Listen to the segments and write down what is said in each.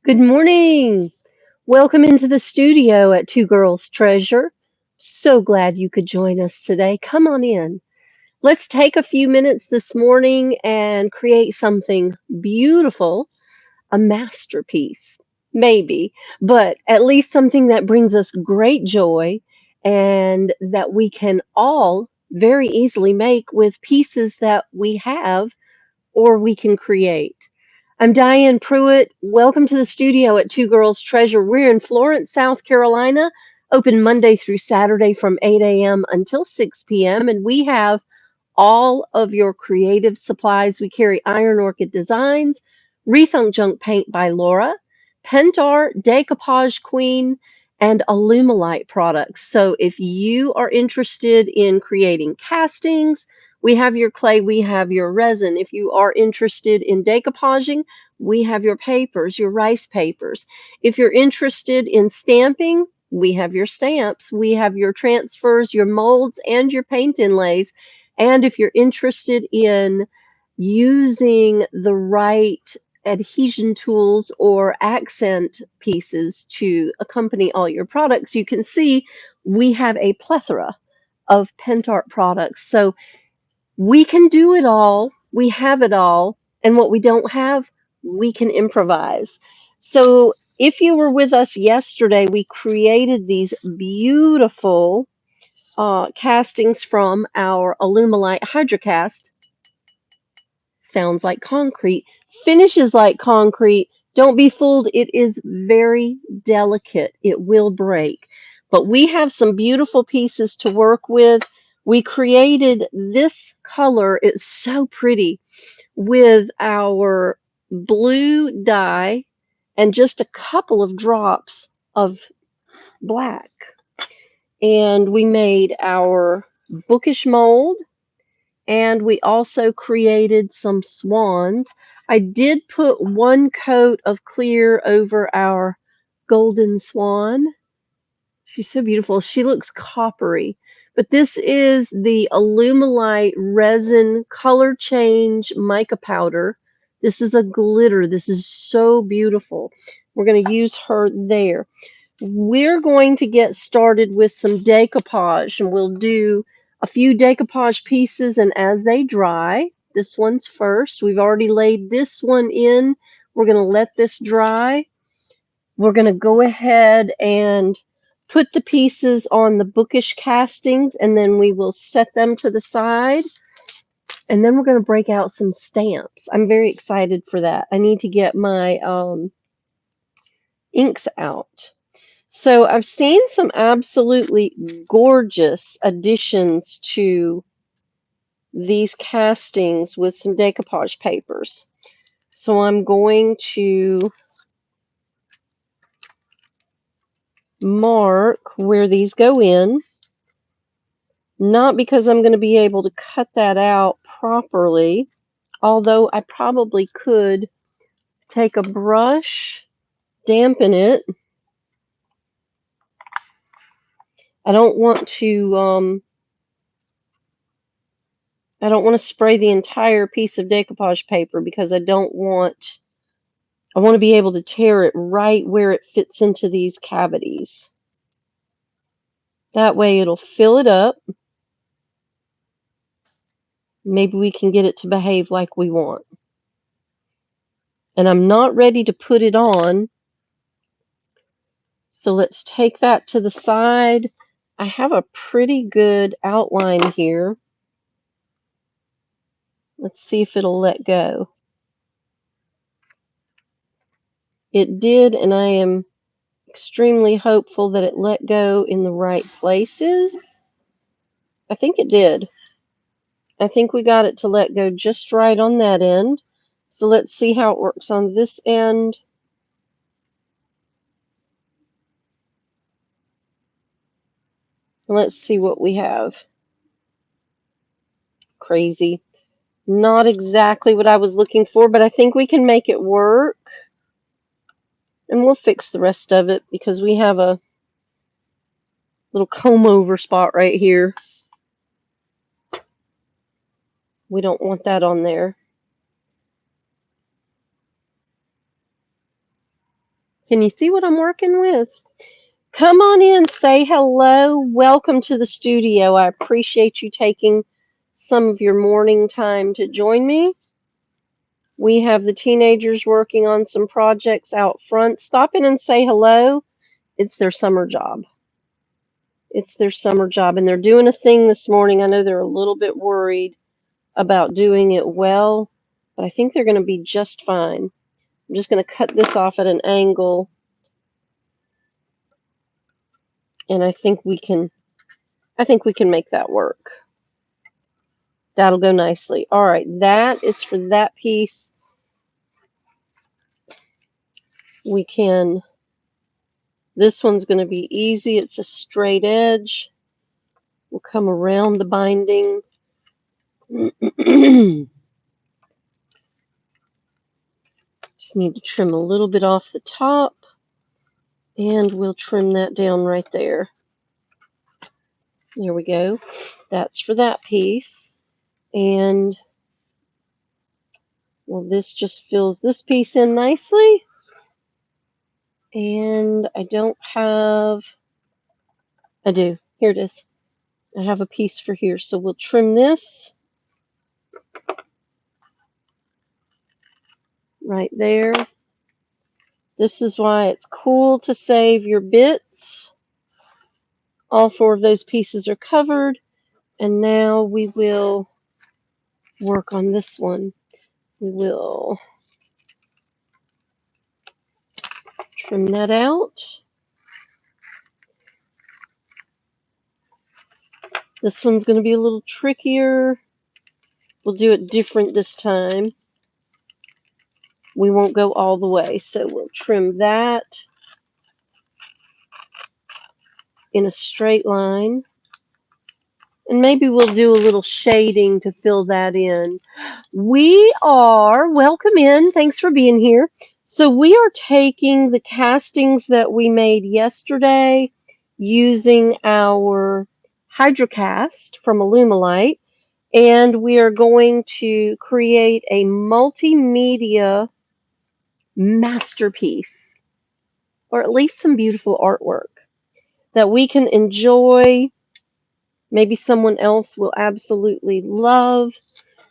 Good morning. Welcome into the studio at Two Girls Treasure. So glad you could join us today. Come on in. Let's take a few minutes this morning and create something beautiful, a masterpiece, maybe, but at least something that brings us great joy and that we can all very easily make with pieces that we have or we can create. I'm Diane Pruitt. Welcome to the studio at Two Girls Treasure. We're in Florence, South Carolina, open Monday through Saturday from 8 a.m. until 6 p.m. And we have all of your creative supplies. We carry Iron Orchid Designs, Rethunk Junk Paint by Laura, Pentar, Decoupage Queen, and Alumilite products. So if you are interested in creating castings, we have your clay, we have your resin. If you are interested in decoupaging, we have your papers, your rice papers. If you're interested in stamping, we have your stamps, we have your transfers, your molds, and your paint inlays. And if you're interested in using the right adhesion tools or accent pieces to accompany all your products, you can see we have a plethora of Pentart products. So we can do it all, we have it all, and what we don't have, we can improvise. So if you were with us yesterday, we created these beautiful castings from our Alumilite Hydrocast. Sounds like concrete, finishes like concrete. Don't be fooled, it is very delicate. It will break. But we have some beautiful pieces to work with. We created this color, it's so pretty, with our blue dye and just a couple of drops of black. And we made our bookish mold, and we also created some swans. I did put one coat of clear over our golden swan. She's so beautiful. She looks coppery. But this is the Alumilite resin color change mica powder. This is a glitter. This is so beautiful. We're going to use her there. We're going to get started with some decoupage, and we'll do a few decoupage pieces, and as they dry, this one's first. We've already laid this one in. We're going to let this dry. We're going to go ahead and put the pieces on the bookish castings, and then we will set them to the side. And then we're going to break out some stamps. I'm very excited for that. I need to get my inks out. So I've seen some absolutely gorgeous additions to these castings with some decoupage papers. So I'm going to mark where these go in, not because I'm going to be able to cut that out properly, although I probably could take a brush, dampen it. I don't want to spray the entire piece of decoupage paper because I want to be able to tear it right where it fits into these cavities. That way it'll fill it up. Maybe we can get it to behave like we want. And I'm not ready to put it on. So let's take that to the side. I have a pretty good outline here. Let's see if it'll let go. It did, and I am extremely hopeful that it let go in the right places. I think it did. I think we got it to let go just right on that end. So let's see how it works on this end. Let's see what we have. Crazy. Not exactly what I was looking for, but I think we can make it work. And we'll fix the rest of it because we have a little comb over spot right here. We don't want that on there. Can you see what I'm working with? Come on in, say hello. Welcome to the studio. I appreciate you taking some of your morning time to join me. We have the teenagers working on some projects out front. Stop in and say hello. It's their summer job. It's their summer job, and they're doing a thing this morning. I know they're a little bit worried about doing it well, but I think they're going to be just fine. I'm just going to cut this off at an angle, and I think we can make that work. That'll go nicely. All right, that is for that piece. This one's going to be easy. It's a straight edge. We'll come around the binding. Just need to trim a little bit off the top, and we'll trim that down right there. There we go. That's for that piece. And, well, this just fills this piece in nicely. And I do. Here it is. I have a piece for here. So we'll trim this right there. This is why it's cool to save your bits. All 4 of those pieces are covered. And now we will work on this one. We will trim that out. This one's going to be a little trickier. We'll do it different this time. We won't go all the way, so we'll trim that in a straight line. And maybe we'll do a little shading to fill that in. Welcome in. Thanks for being here. So we are taking the castings that we made yesterday using our HydroCast from Alumilite, and we are going to create a multimedia masterpiece, or at least some beautiful artwork that we can enjoy. Maybe someone else will absolutely love.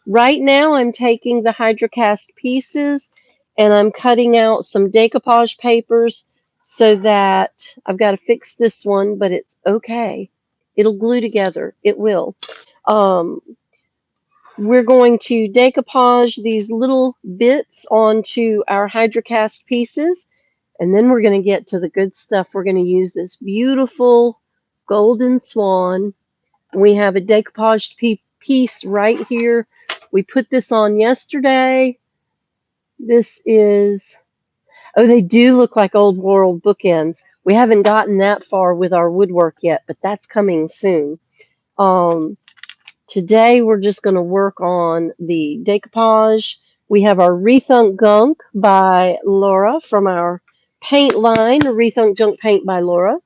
Right now, I'm taking the HydroCast pieces and I'm cutting out some decoupage papers so that I've got to fix this one, but it's okay. It'll glue together. It will. We're going to decoupage these little bits onto our HydroCast pieces, and then we're going to get to the good stuff. We're going to use this beautiful golden swan. We have a decoupaged piece right here. We put this on yesterday. They do look like old world bookends. We haven't gotten that far with our woodwork yet, but that's coming soon. Today we're just going to work on the decoupage. We have our Rethunk Gunk by Laura from our paint line, Rethunk Junk Paint by Laura.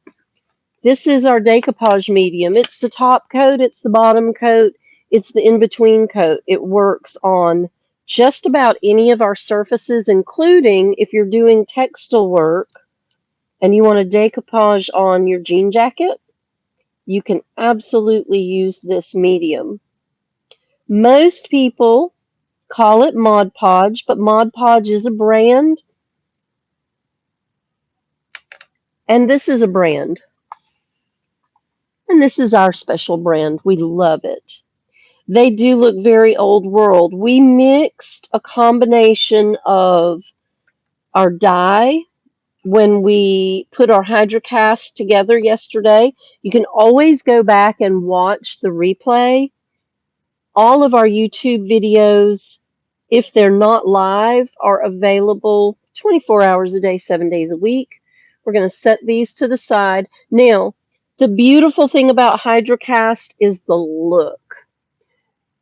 This is our decoupage medium. It's the top coat, it's the bottom coat, it's the in-between coat. It works on just about any of our surfaces, including if you're doing textile work and you want to decoupage on your jean jacket, you can absolutely use this medium. Most people call it Mod Podge, but Mod Podge is a brand, and this is a brand. And this is our special brand. We love it. They do look very old world. We mixed a combination of our dye when we put our HydroCast together yesterday. You can always go back and watch the replay. All of our YouTube videos, if they're not live, are available 24 hours a day, 7 days a week. We're going to set these to the side. Now, the beautiful thing about HydroCast is the look.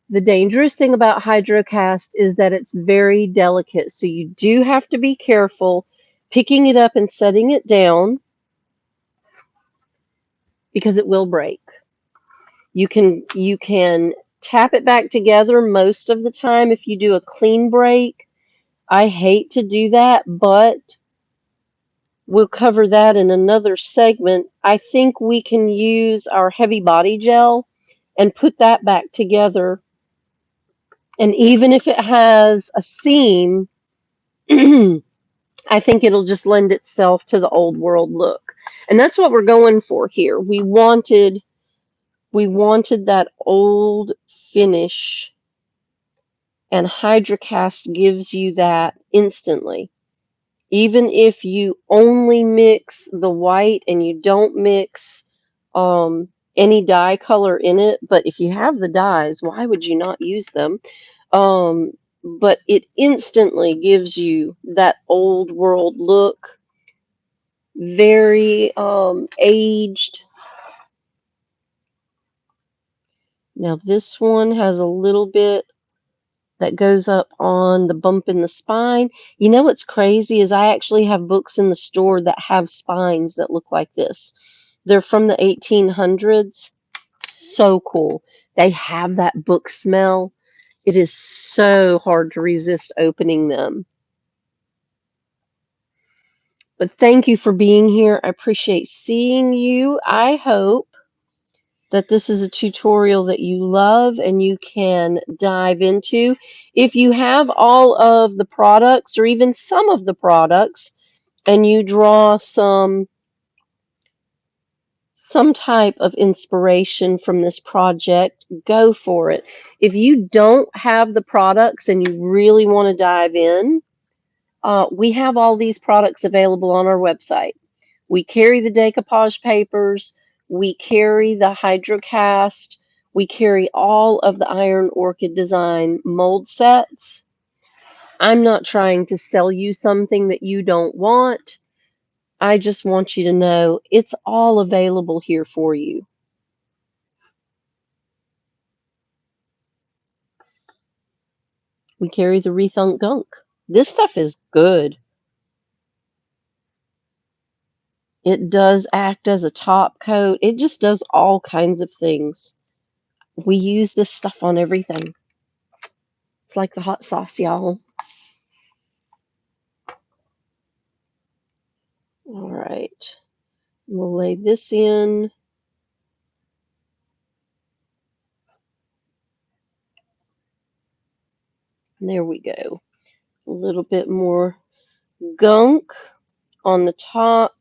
The dangerous thing about HydroCast is that it's very delicate, so you do have to be careful picking it up and setting it down because it will break. You can tap it back together most of the time if you do a clean break. I hate to do that, but We'll cover that in another segment. I think we can use our heavy body gel and put that back together. And even if it has a seam, I think it'll just lend itself to the old world look. And that's what we're going for here. We wanted that old finish, and HydroCast gives you that instantly. Even if you only mix the white and you don't mix any dye color in it, but if you have the dyes, why would you not use them? Um, but it instantly gives you that old world look, very aged. Now this one has a little bit that goes up on the bump in the spine. You know what's crazy is I actually have books in the store that have spines that look like this. They're from the 1800s. So cool. They have that book smell. It is so hard to resist opening them. But thank you for being here. I appreciate seeing you. I hope that this is a tutorial that you love and you can dive into. If you have all of the products or even some of the products and you draw some type of inspiration from this project, go for it. If you don't have the products and you really want to dive in, we have all these products available on our website. We carry the decoupage papers, we carry the HydroCast, we carry all of the Iron Orchid Design mold sets. I'm not trying to sell you something that you don't want. I just want you to know it's all available here for you. We carry the Rethunk Gunk. This stuff is good. It does act as a top coat. It just does all kinds of things. We use this stuff on everything. It's like the hot sauce, y'all. All right. We'll lay this in. And there we go. A little bit more gunk on the top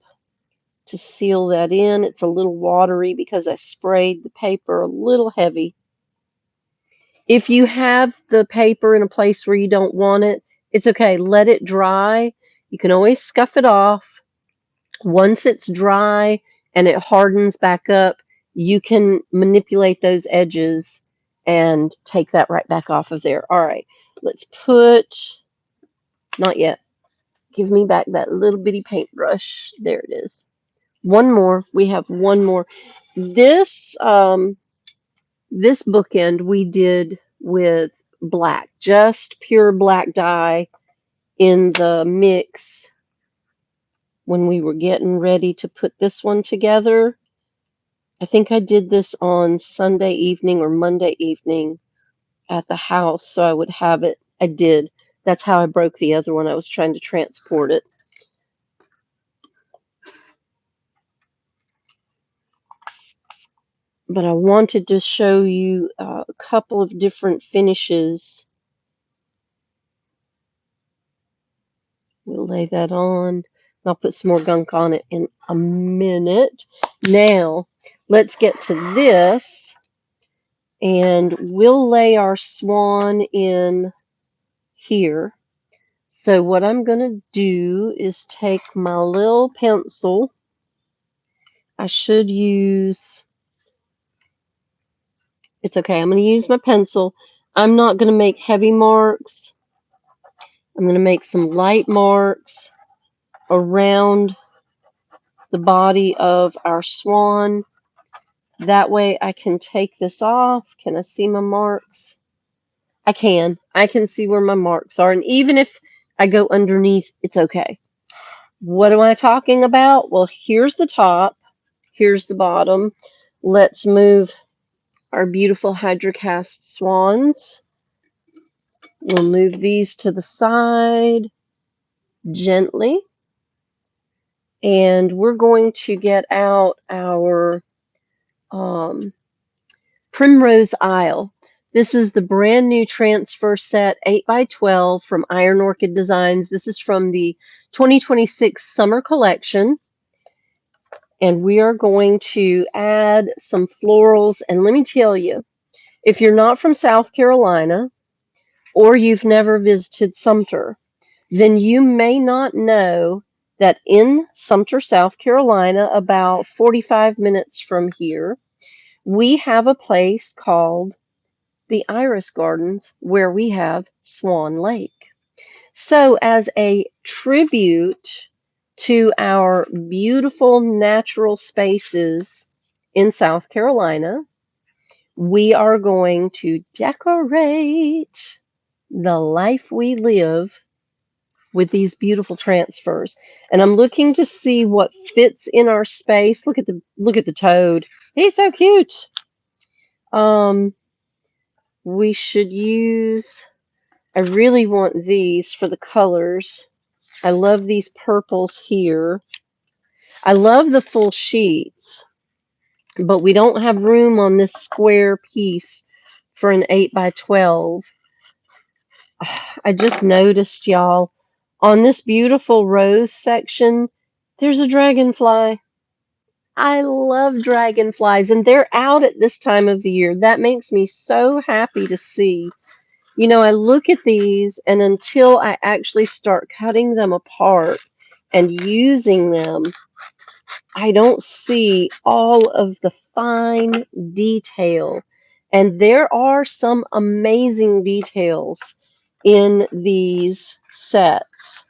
to seal that in. It's a little watery because I sprayed the paper a little heavy. If you have the paper in a place where you don't want it, it's okay. Let it dry. You can always scuff it off. Once it's dry and it hardens back up, you can manipulate those edges and take that right back off of there. All right, let's put, not yet. Give me back that little bitty paintbrush. There it is. One more. We have one more. This this bookend we did with black, just pure black dye in the mix when we were getting ready to put this one together. I think I did this on Sunday evening or Monday evening at the house, so I would have it. I did. That's how I broke the other one. I was trying to transport it. But I wanted to show you a couple of different finishes. We'll lay that on. I'll put some more gunk on it in a minute. Now, let's get to this. And we'll lay our swan in here. So what I'm going to do is take my little pencil. I should use, it's okay, I'm going to use my pencil. I'm not going to make heavy marks. I'm going to make some light marks around the body of our swan. That way I can take this off. Can I see my marks? I can. I can see where my marks are. And even if I go underneath, it's okay. What am I talking about? Well, here's the top. Here's the bottom. Let's move our beautiful HydroCast swans. We'll move these to the side gently. And we're going to get out our um, Primrose Isle. This is the brand new transfer set 8x12 from Iron Orchid Designs. This is from the 2026 summer collection. And we are going to add some florals. And let me tell you, if you're not from South Carolina or you've never visited Sumter, then you may not know that in Sumter, South Carolina, about 45 minutes from here, we have a place called the Iris Gardens where we have Swan Lake. So, as a tribute to our beautiful natural spaces in South Carolina, we are going to decorate the life we live with these beautiful transfers. And I'm looking to see what fits in our space. Look at the toad. He's so cute. We should use, I really want these for the colors. I love these purples here. I love the full sheets, but we don't have room on this square piece for an 8x12. I just noticed, y'all, on this beautiful rose section, there's a dragonfly. I love dragonflies, and they're out at this time of the year. That makes me so happy to see. You know, I look at these, and until I actually start cutting them apart and using them, I don't see all of the fine detail. And there are some amazing details in these sets.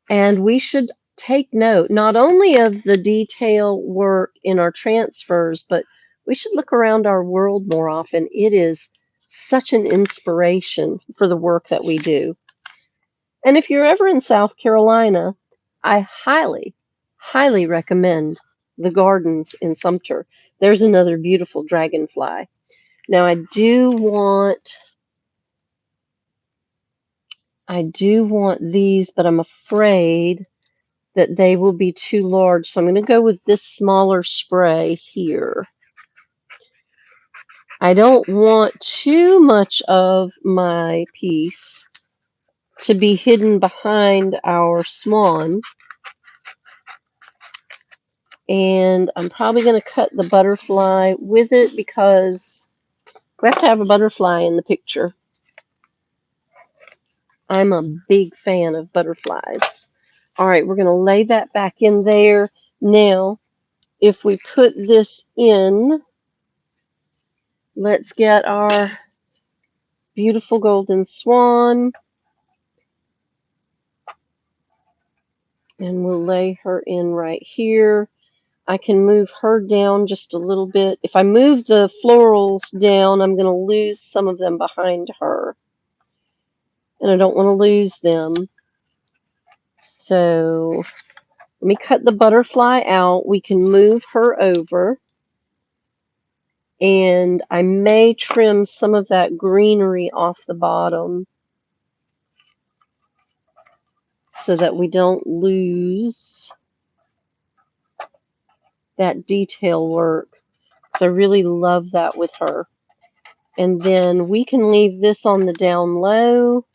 And we should take note not only of the detail work in our transfers, but we should look around our world more often. It is such an inspiration for the work that we do. And if you're ever in South Carolina, I highly, highly recommend the gardens in Sumter. There's another beautiful dragonfly. Now I do want these, but I'm afraid that they will be too large. So I'm going to go with this smaller spray here. I don't want too much of my piece to be hidden behind our swan. And I'm probably going to cut the butterfly with it because we have to have a butterfly in the picture. I'm a big fan of butterflies. All right, we're going to lay that back in there. Now, if we put this in, let's get our beautiful golden swan. And we'll lay her in right here. I can move her down just a little bit. If I move the florals down, I'm going to lose some of them behind her. And I don't want to lose them. So let me cut the butterfly out. We can move her over. And I may trim some of that greenery off the bottom so that we don't lose that detail work. So I really love that with her. And then we can leave this on the down low.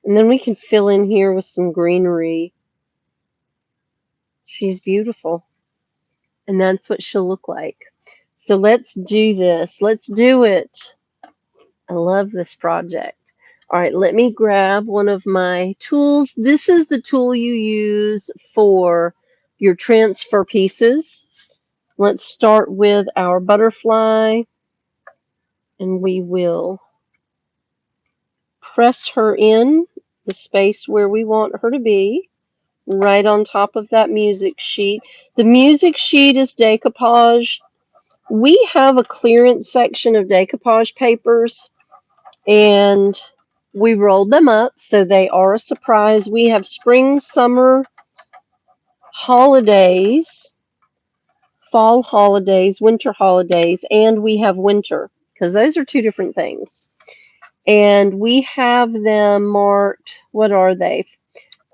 And then we can fill in here with some greenery. She's beautiful. And that's what she'll look like. So let's do this. Let's do it. I love this project. All right, let me grab one of my tools. This is the tool you use for your transfer pieces. Let's start with our butterfly, and we will press her in the space where we want her to be, right on top of that music sheet. The music sheet is decoupage. We have a clearance section of decoupage papers, and we rolled them up so they are a surprise. We have spring, summer, holidays, fall holidays, winter holidays, and we have winter, because those are two different things. And we have them marked, what are they?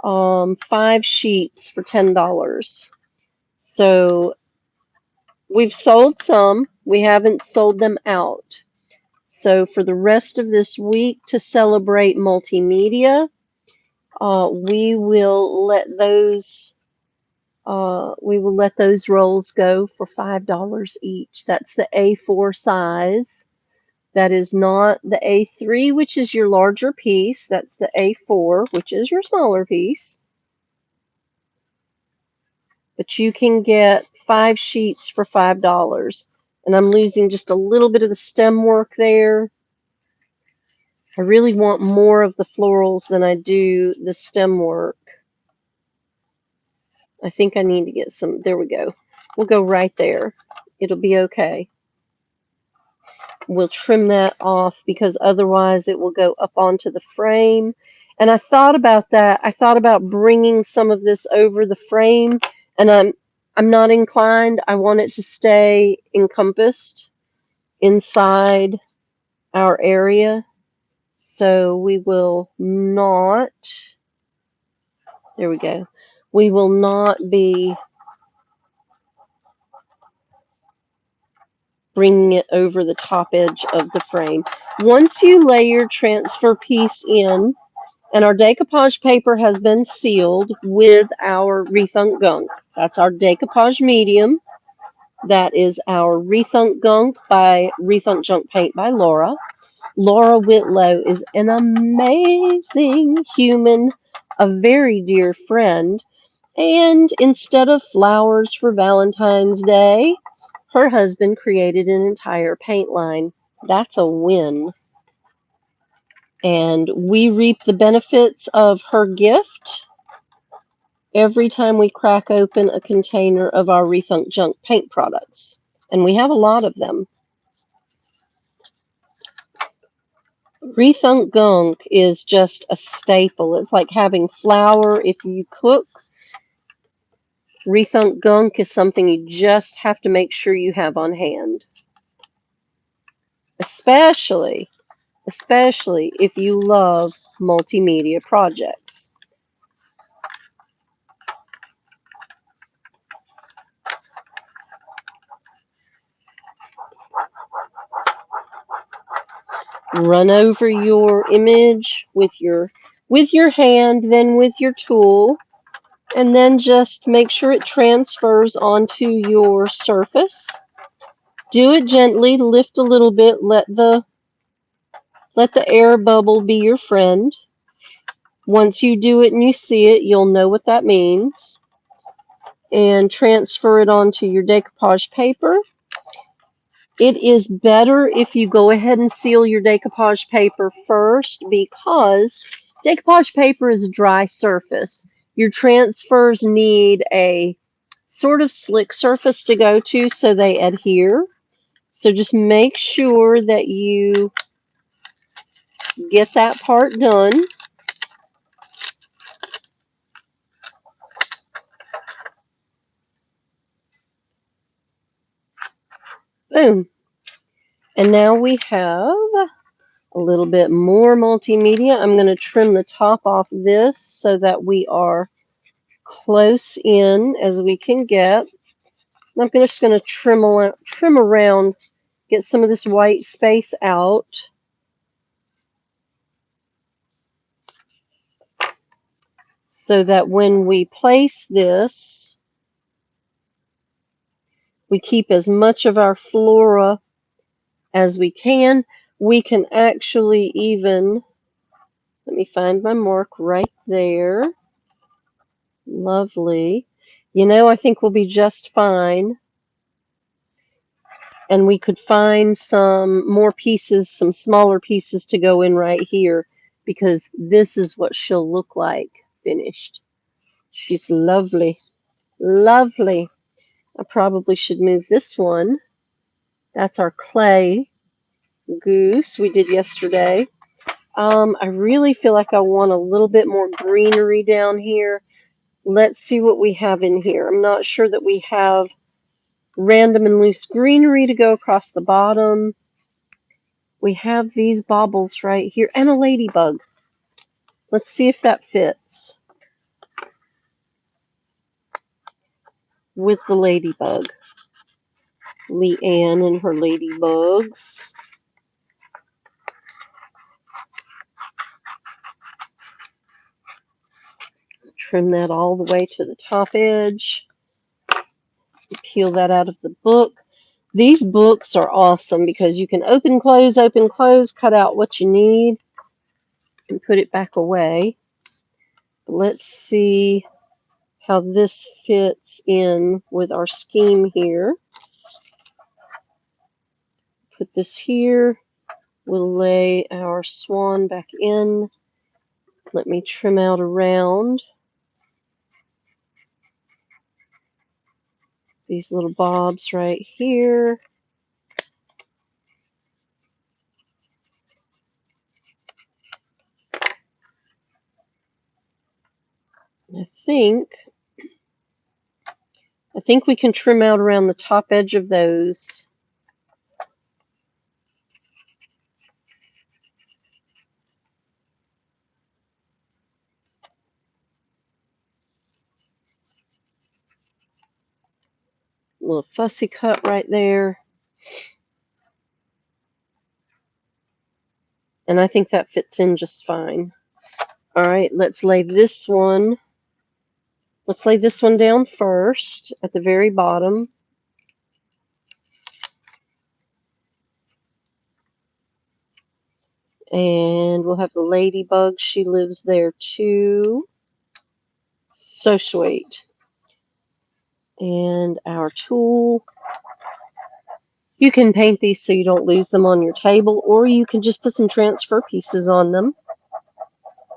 5 sheets for $10. So we've sold some, we haven't sold them out. So for the rest of this week, to celebrate multimedia, we will let those rolls go for $5 each. That's the A4 size. That is not the A3, which is your larger piece. That's the A4, which is your smaller piece. But you can get 5 sheets for $5. And I'm losing just a little bit of the stem work there. I really want more of the florals than I do the stem work. I think I need to get some. There we go. We'll go right there. It'll be okay. We'll trim that off because otherwise it will go up onto the frame. And I thought about that. I thought about bringing some of this over the frame, and I'm not inclined. I want it to stay encompassed inside our area. So we will not, there we go. We will not be bringing it over the top edge of the frame. Once you lay your transfer piece in, and our decoupage paper has been sealed with our Rethunk Gunk. That's our decoupage medium. That is our Rethunk Gunk by Rethunk Junk Paint by Laura. Laura Whitlow is an amazing human, a very dear friend. And instead of flowers for Valentine's Day, her husband created an entire paint line. That's a win. And we reap the benefits of her gift every time we crack open a container of our Rethunk Junk paint products. And we have a lot of them. Rethunk Gunk is just a staple. It's like having flour if you cook. Rethunk Gunk is something you just have to make sure you have on hand. Especially if you love multimedia projects. Run over your image with your hand, then with your tool, and then just make sure it transfers onto your surface. Do it gently, lift a little bit, let the air bubble be your friend. Once you do it and you see it, you'll know what that means. And transfer it onto your decoupage paper. It is better if you go ahead and seal your decoupage paper first because decoupage paper is a dry surface. Your transfers need a sort of slick surface to go to so they adhere. So just make sure that you get that part done. Boom. And now we have a little bit more multimedia. I'm going to trim the top off this so that we are close in as we can get. I'm just going to trim around, get some of this white space out. So that when we place this, we keep as much of our flora as we can. We can actually even, let me find my mark right there. Lovely. You know, I think we'll be just fine. And we could find some more pieces, some smaller pieces to go in right here, because this is what she'll look like finished. She's lovely. Lovely. I probably should move this one. That's our clay goose we did yesterday. I really feel like I want a little bit more greenery down here. Let's see what we have in here. I'm not sure that we have random and loose greenery to go across the bottom. We have these baubles right here and a ladybug. Let's see if that fits with the ladybug. Leanne and her ladybugs. Trim that all the way to the top edge. Peel that out of the book. These books are awesome because you can open, close, cut out what you need, and put it back away. Let's see how this fits in with our scheme here. Put this here. We'll lay our swan back in. Let me trim out around these little bobs right here. I think we can trim out around the top edge of those. A little fussy cut right there. And I think that fits in just fine. All right, let's lay this one. Let's lay this one down first at the very bottom. And we'll have the ladybug. She lives there too. So sweet. And our tool. You can paint these so you don't lose them on your table, or you can just put some transfer pieces on them.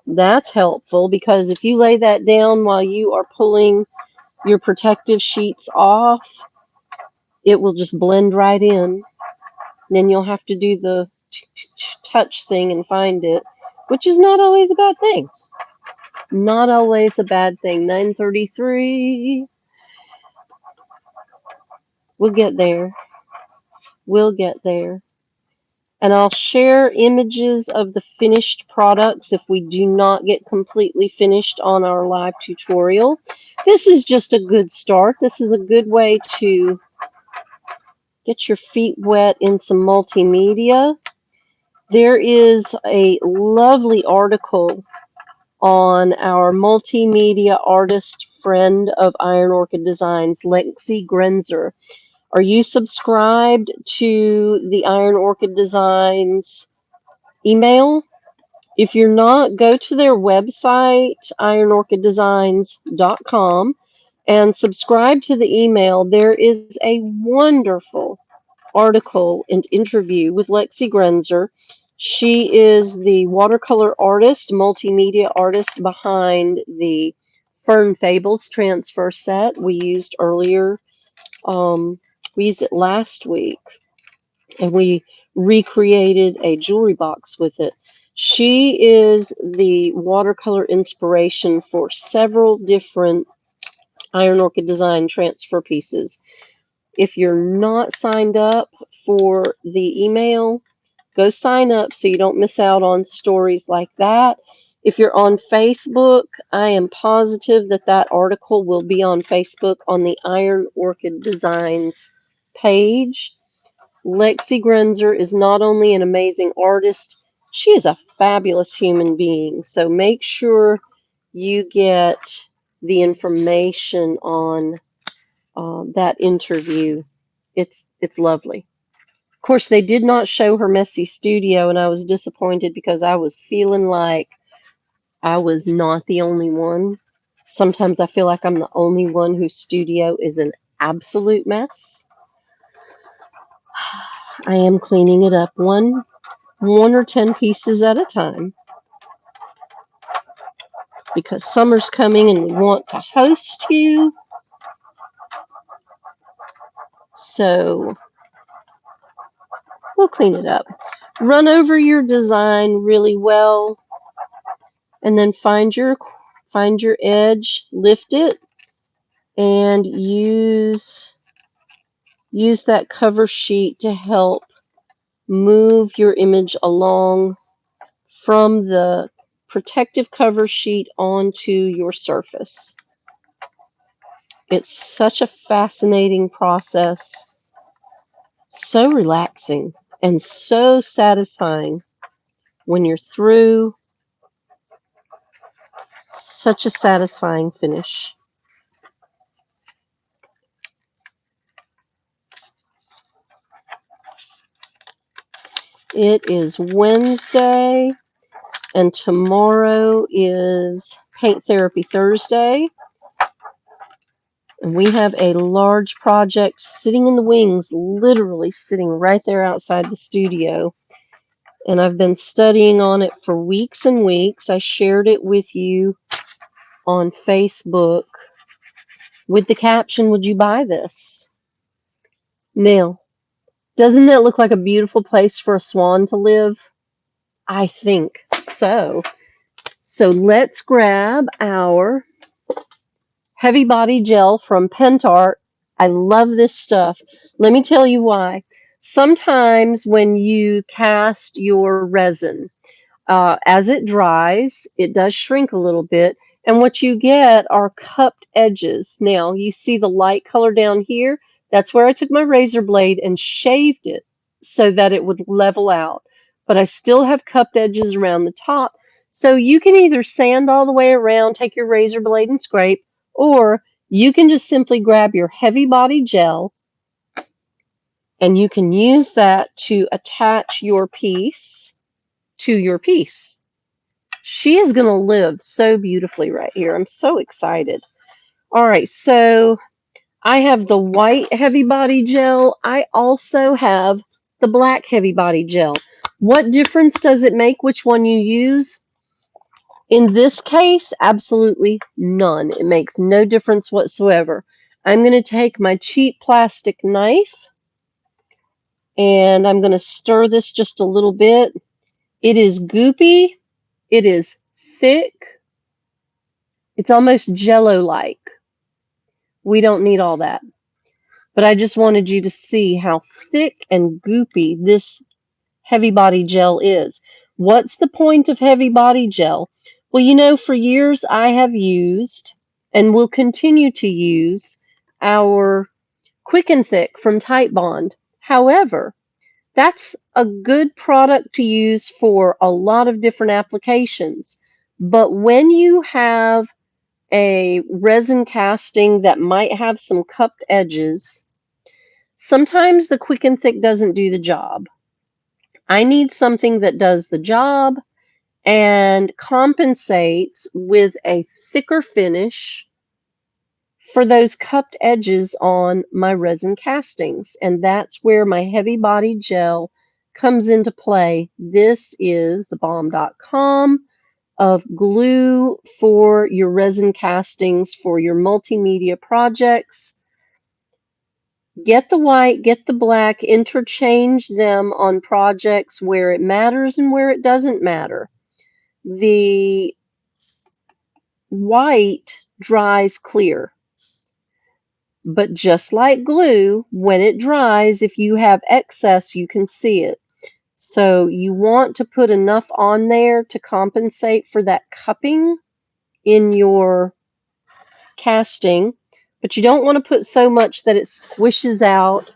That's helpful because if you lay that down while you are pulling your protective sheets off, it will just blend right in. Then you'll have to do the touch thing and find it, which is not always a bad thing. Not always a bad thing. 9:33. We'll get there. We'll get there. And I'll share images of the finished products if we do not get completely finished on our live tutorial. This is just a good start. This is a good way to get your feet wet in some multimedia. There is a lovely article on our multimedia artist friend of Iron Orchid Designs, Lexi Grenzer. Are you subscribed to the Iron Orchid Designs email? If you're not, go to their website, ironorchiddesigns.com, and subscribe to the email. There is a wonderful article and interview with Lexi Grenzer. She is the watercolor artist, multimedia artist behind the Fern Fables transfer set we used earlier. We used it last week, and we recreated a jewelry box with it. She is the watercolor inspiration for several different Iron Orchid Design transfer pieces. If you're not signed up for the email, go sign up so you don't miss out on stories like that. If you're on Facebook, I am positive that that article will be on Facebook on the Iron Orchid Designs page. Lexi Grenzer is not only an amazing artist, she is a fabulous human being. So make sure you get the information on that interview. It's lovely. Of course, they did not show her messy studio, and I was disappointed because I was feeling like I was not the only one. Sometimes I feel like I'm the only one whose studio is an absolute mess. I am cleaning it up one or 10 pieces at a time because summer's coming and we want to host you. So we'll clean it up. Run over your design really well and then find your edge, lift it, and use that cover sheet to help move your image along from the protective cover sheet onto your surface. It's such a fascinating process, so relaxing and so satisfying when you're through. Such a satisfying finish. It is Wednesday, and tomorrow is Paint Therapy Thursday. And we have a large project sitting in the wings, literally sitting right there outside the studio. And I've been studying on it for weeks and weeks. I shared it with you on Facebook with the caption, "Would you buy this?" Now, doesn't that look like a beautiful place for a swan to live? I think so. So let's grab our Heavy Body Gel from Pentart. I love this stuff. Let me tell you why. Sometimes when you cast your resin, as it dries, it does shrink a little bit, and what you get are cupped edges. Now, you see the light color down here? That's where I took my razor blade and shaved it so that it would level out. But I still have cupped edges around the top. So you can either sand all the way around, take your razor blade and scrape, or you can just simply grab your Heavy Body Gel and you can use that to attach your piece to your piece. She is going to live so beautifully right here. I'm so excited. All right, so I have the white Heavy Body Gel. I also have the black Heavy Body Gel. What difference does it make which one you use? In this case, absolutely none. It makes no difference whatsoever. I'm going to take my cheap plastic knife and I'm going to stir this just a little bit. It is goopy. It is thick. It's almost jello-like. We don't need all that. But I just wanted you to see how thick and goopy this Heavy Body Gel is. What's the point of Heavy Body Gel? Well, you know, for years I have used and will continue to use our Quick and Thick from Titebond. However, that's a good product to use for a lot of different applications. But when you have a resin casting that might have some cupped edges, sometimes the Quick and Thick doesn't do the job. I need something that does the job and compensates with a thicker finish for those cupped edges on my resin castings. And that's where my Heavy Body Gel comes into play. This is the bomb.com of glue for your resin castings for your multimedia projects. Get the white, get the black, interchange them on projects where it matters and where it doesn't matter. The white dries clear, but just like glue, when it dries, if you have excess, you can see it. So you want to put enough on there to compensate for that cupping in your casting, but you don't want to put so much that it squishes out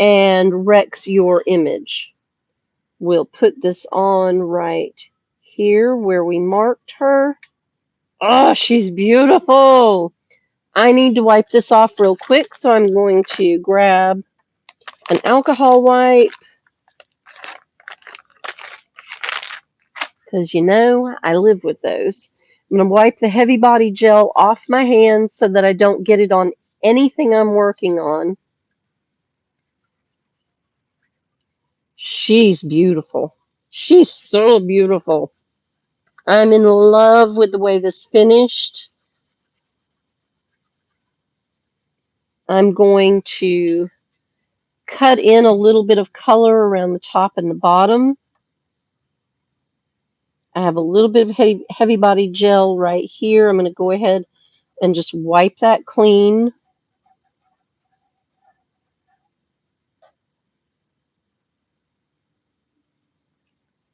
and wrecks your image. We'll put this on right here where we marked her. Oh, she's beautiful. I need to wipe this off real quick, so I'm going to grab an alcohol wipe because you know I live with those. I'm going to wipe the Heavy Body Gel off my hands so that I don't get it on anything I'm working on. She's beautiful. She's so beautiful. I'm in love with the way this finished. I'm going to cut in a little bit of color around the top and the bottom. I have a little bit of heavy Body Gel right here. I'm going to go ahead and just wipe that clean.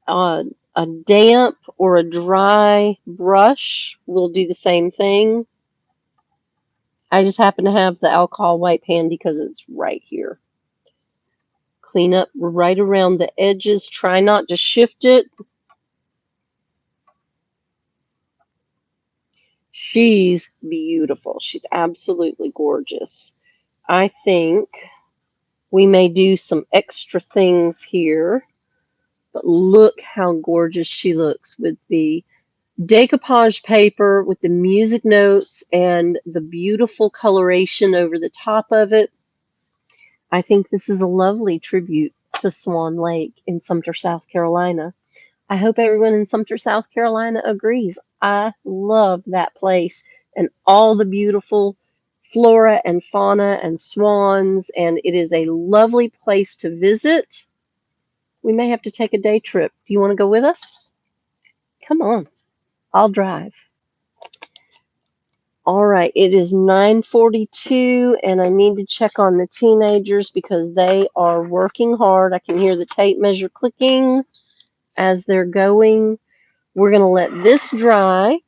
Uh, a damp or a dry brush will do the same thing. I just happen to have the alcohol wipe handy because it's right here. Clean up right around the edges. Try not to shift it. She's beautiful. She's absolutely gorgeous. I think we may do some extra things here, but look how gorgeous she looks with the decoupage paper, with the music notes and the beautiful coloration over the top of it. I think this is a lovely tribute to Swan Lake in Sumter, South Carolina. I hope everyone in Sumter, South Carolina agrees. I love that place and all the beautiful flora and fauna and swans, and it is a lovely place to visit. We may have to take a day trip. Do you want to go with us? Come on, I'll drive. All right, it is 9:42, and I need to check on the teenagers because they are working hard. I can hear the tape measure clicking as they're going. We're going to let this dry,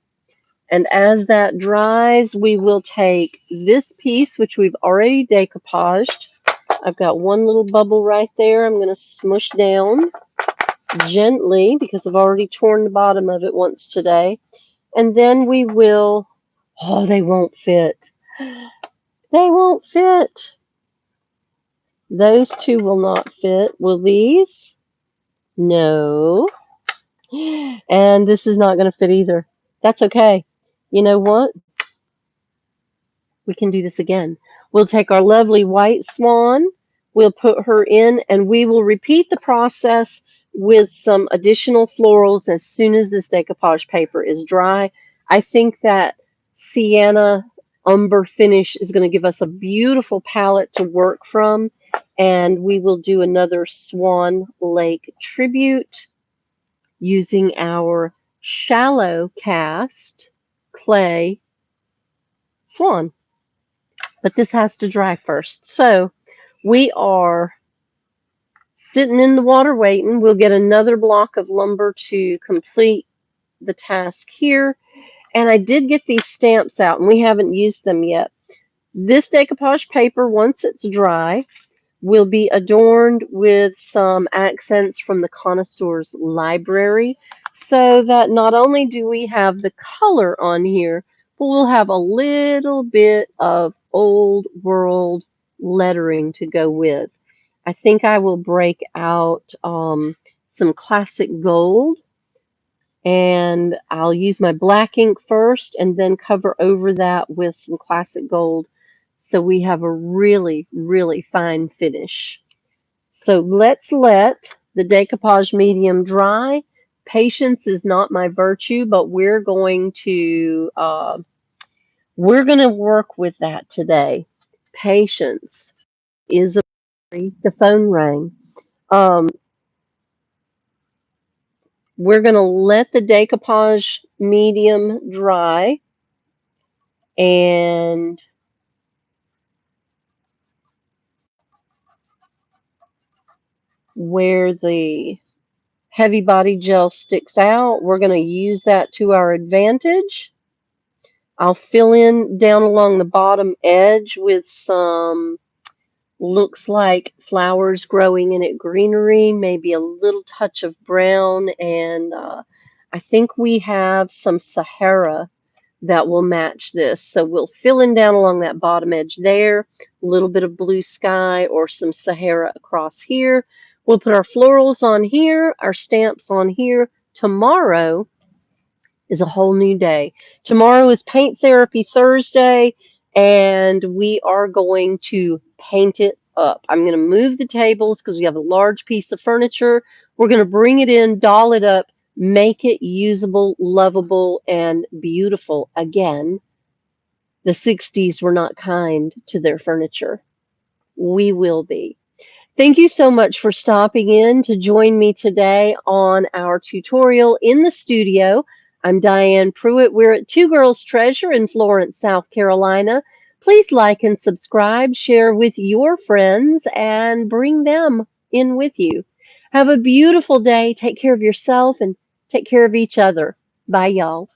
and as that dries, we will take this piece, which we've already decoupaged. I've got one little bubble right there. I'm going to smush down gently because I've already torn the bottom of it once today. And then we will, oh, they won't fit. They won't fit. Those two will not fit. Will these? No. And this is not going to fit either. That's okay. You know what? We can do this again. We'll take our lovely white swan, we'll put her in, and we will repeat the process with some additional florals as soon as this decoupage paper is dry. I think that sienna umber finish is going to give us a beautiful palette to work from, and we will do another Swan Lake tribute using our shallow cast clay swan. But this has to dry first. So we are sitting in the water waiting. We'll get another block of lumber to complete the task here. And I did get these stamps out, and we haven't used them yet. This decoupage paper, once it's dry, will be adorned with some accents from the Connoisseur's Library, so that not only do we have the color on here, but we'll have a little bit of old world lettering to go with. I think I will break out some classic gold, and I'll use my black ink first and then cover over that with some classic gold so we have a really, really fine finish. So let's let the decoupage medium dry. Patience is not my virtue, but we're going to work with that today. Patience is a the phone rang. We're going to let the decoupage medium dry, and where the heavy body gel sticks out, we're going to use that to our advantage. I'll fill in down along the bottom edge with some, looks like flowers growing in it, greenery, maybe a little touch of brown, and I think we have some Sahara that will match this. So we'll fill in down along that bottom edge there, a little bit of blue sky or some Sahara across here. We'll put our florals on here, our stamps on here. Tomorrow is a whole new day. Tomorrow is Paint Therapy Thursday, and we are going to paint it up. I'm going to move the tables because we have a large piece of furniture. We're going to bring it in, doll it up, make it usable, lovable, and beautiful again. The 60s were not kind to their furniture. We will be. Thank you so much for stopping in to join me today on our tutorial in the studio. I'm Diane Pruitt. We're at Two Girls Treasure in Florence, South Carolina. Please like and subscribe, share with your friends, and bring them in with you. Have a beautiful day. Take care of yourself and take care of each other. Bye, y'all.